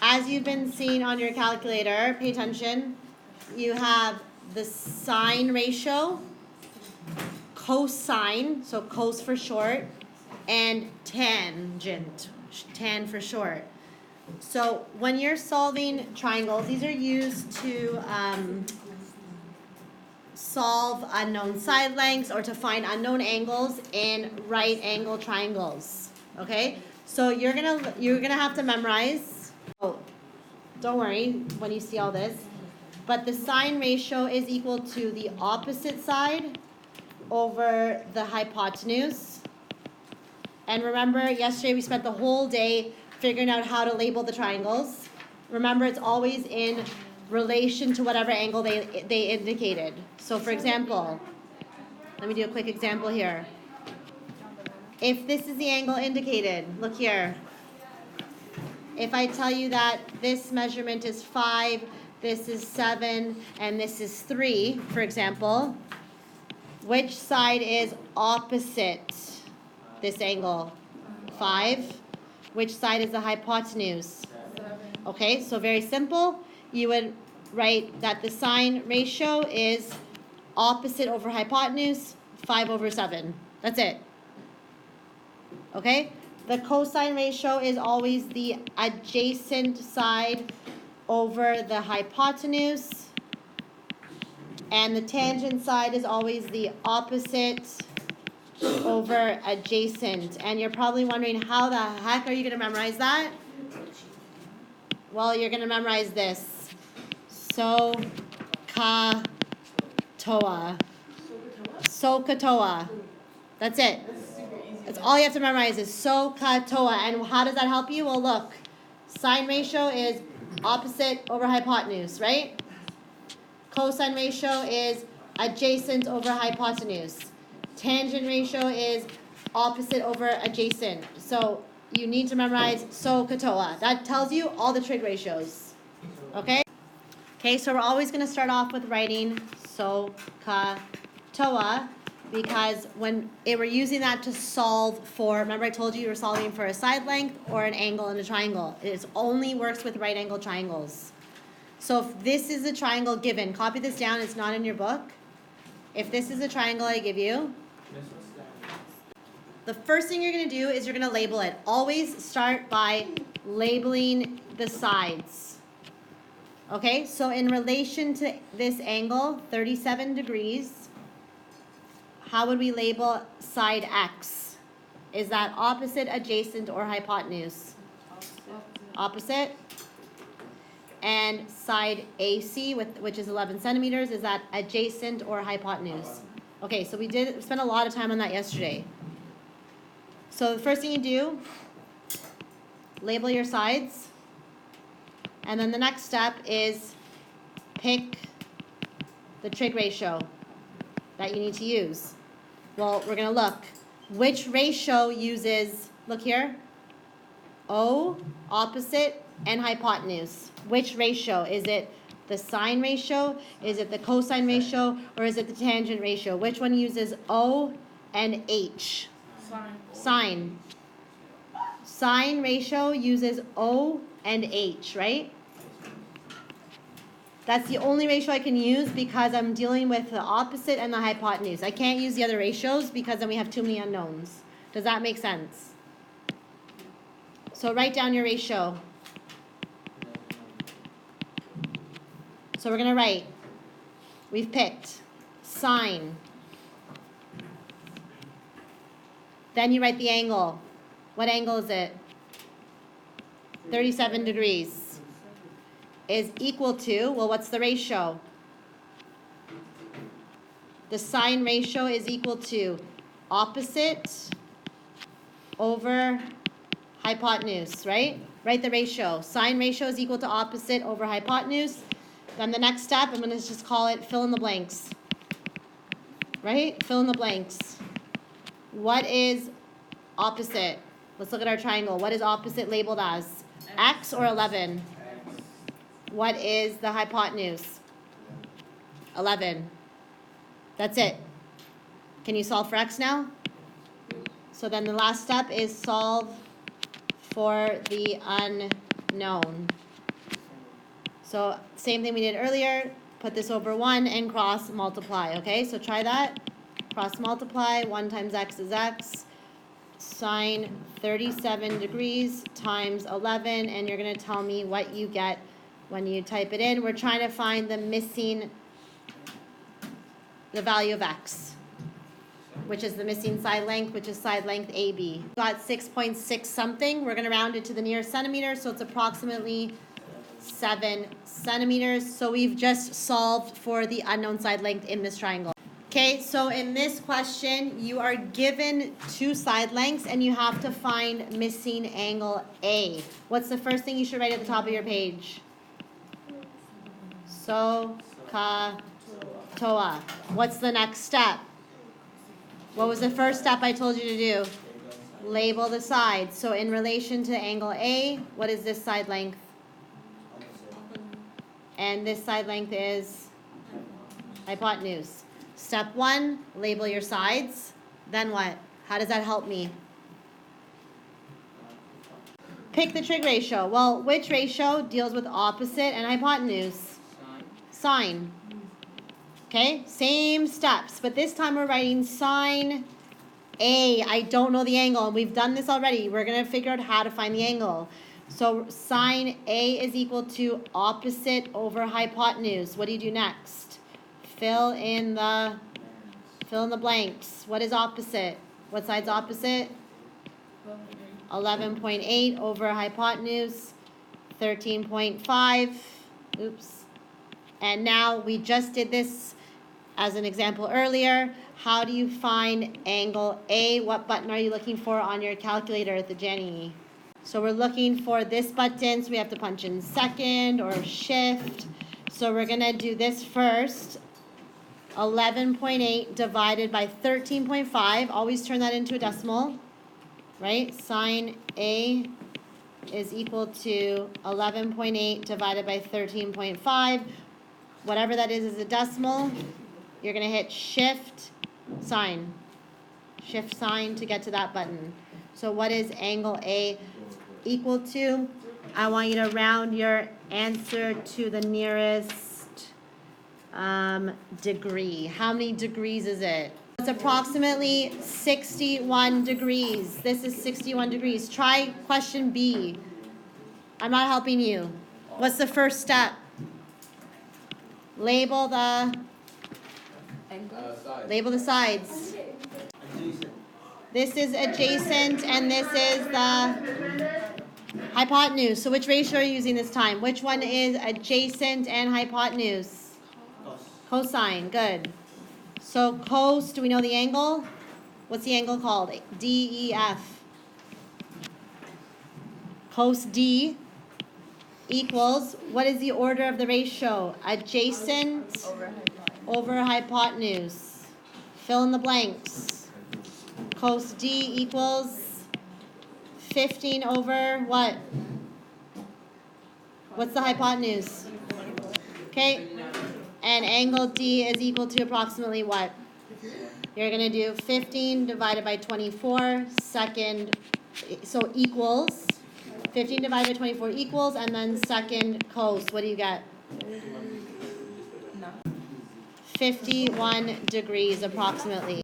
as you've been seeing on your calculator, pay attention, you have the sine ratio, cosine, so cos for short, and tangent, tan for short. So when you're solving triangles, these are used to solve unknown side lengths or to find unknown angles in right angle triangles. Okay? So you're gonna have to memorize. Oh, don't worry when you see all this. But the sine ratio is equal to the opposite side over the hypotenuse. And remember, yesterday we spent the whole day figuring out how to label the triangles. Remember, it's always in relation to whatever angle they indicated. So for example, let me do a quick example here. If this is the angle indicated, look here. If I tell you that this measurement is 5, this is 7, and this is 3, for example, which side is opposite this angle? 5. Which side is the hypotenuse? 7. Okay, so very simple. You would write that the sine ratio is opposite over hypotenuse, 5 over 7. That's it. Okay? The cosine ratio is always the adjacent side over the hypotenuse. And the tangent side is always the opposite over adjacent. And you're probably wondering, how the heck are you going to memorize that? Well, you're going to memorize this. SOH CAH TOA. SOH CAH TOA. That's it. That's all you have to memorize is SOH CAH TOA. And how does that help you? Well, look. Sine ratio is opposite over hypotenuse, right? Cosine ratio is adjacent over hypotenuse. Tangent ratio is opposite over adjacent. So you need to memorize SOH CAH TOA. That tells you all the trig ratios. Okay? Okay, so we're always going to start off with writing SOH CAH TOA because when we're using that to solve for, remember I told you were solving for a side length or an angle in a triangle. It only works with right angle triangles. So if this is a triangle given, copy this down, it's not in your book. If this is a triangle I give you, the first thing you're going to do is you're going to label it. Always start by labeling the sides. Okay, so in relation to this angle, 37 degrees, how would we label side X? Is that opposite, adjacent, or hypotenuse? Opposite. And side AC, which is 11 centimeters, is that adjacent or hypotenuse? Okay, so we spent a lot of time on that yesterday. So the first thing you do, label your sides. And then the next step is pick the trig ratio that you need to use. Well, we're going to look. Which ratio uses, look here, O, opposite, and hypotenuse? Which ratio? Is it the sine ratio? Is it the cosine ratio? Or is it the tangent ratio? Which one uses O and H? Sine. Sine ratio uses O and H, right? That's the only ratio I can use because I'm dealing with the opposite and the hypotenuse. I can't use the other ratios because then we have too many unknowns. Does that make sense? So write down your ratio. So we're going to write, we've picked sine. Then you write the angle. What angle is it? 37 degrees. Is equal to, well, what's the ratio? The sine ratio is equal to opposite over hypotenuse, right? Write the ratio. Sine ratio is equal to opposite over hypotenuse. Then the next step, I'm going to just call it fill in the blanks. Right? Fill in the blanks. What is opposite? Let's look at our triangle. What is opposite labeled as? X or 11? What is the hypotenuse? 11. That's it. Can you solve for X now? So then the last step is solve for the unknown. So same thing we did earlier, put this over 1 and cross multiply, okay? So try that, cross multiply, 1 times x is x, sine 37 degrees times 11, and you're gonna tell me what you get when you type it in. We're trying to find the value of x, which is the missing side length, which is side length AB. Got 6.6 something. We're going to round it to the nearest centimeter, so it's approximately 7 centimeters. So we've just solved for the unknown side length in this triangle. Okay, so in this question, you are given 2 side lengths and you have to find missing angle A. What's the first thing you should write at the top of your page? SOH CAH TOA. What's the next step? What was the first step I told you to do? Label the sides. So in relation to angle A, what is this side length? And this side length is hypotenuse. Step 1, label your sides. Then what? How does that help me? Pick the trig ratio. Well, which ratio deals with opposite and hypotenuse? Sine. Okay, same steps, but this time we're writing sine A. I don't know the angle, and we've done this already. We're going to figure out how to find the angle. So sine A is equal to opposite over hypotenuse. What do you do next? Fill in the blanks. What is opposite? What side's opposite? 11.8 over hypotenuse, 13.5. Oops. And now we just did this as an example earlier. How do you find angle A? What button are you looking for on your calculator at the Jenny? So we're looking for this button, so we have to punch in second or shift. So we're gonna do this first. 11.8 divided by 13.5. Always turn that into a decimal, right? Sine A is equal to 11.8 divided by 13.5. Whatever that is a decimal. You're going to hit shift sign to get to that button. So what is angle A equal to? I want you to round your answer to the nearest degree. How many degrees is it? It's approximately 61 degrees. This is 61 degrees. Try question B. I'm not helping you. What's the first step? Label the sides. This is adjacent and this is the hypotenuse. So which ratio are you using this time? Which one is adjacent and hypotenuse? Cosine. Good. So cos, do we know the angle? What's the angle called? DEF. Cos D equals, what is the order of the ratio? Adjacent over hypotenuse. Fill in the blanks. Cos D equals 15 over what? What's the hypotenuse? Okay. And angle D is equal to approximately what? You're going to do 15 divided by 24, second, so equals. 15 divided by 24 equals, and then second cos. What do you get? 51 degrees approximately.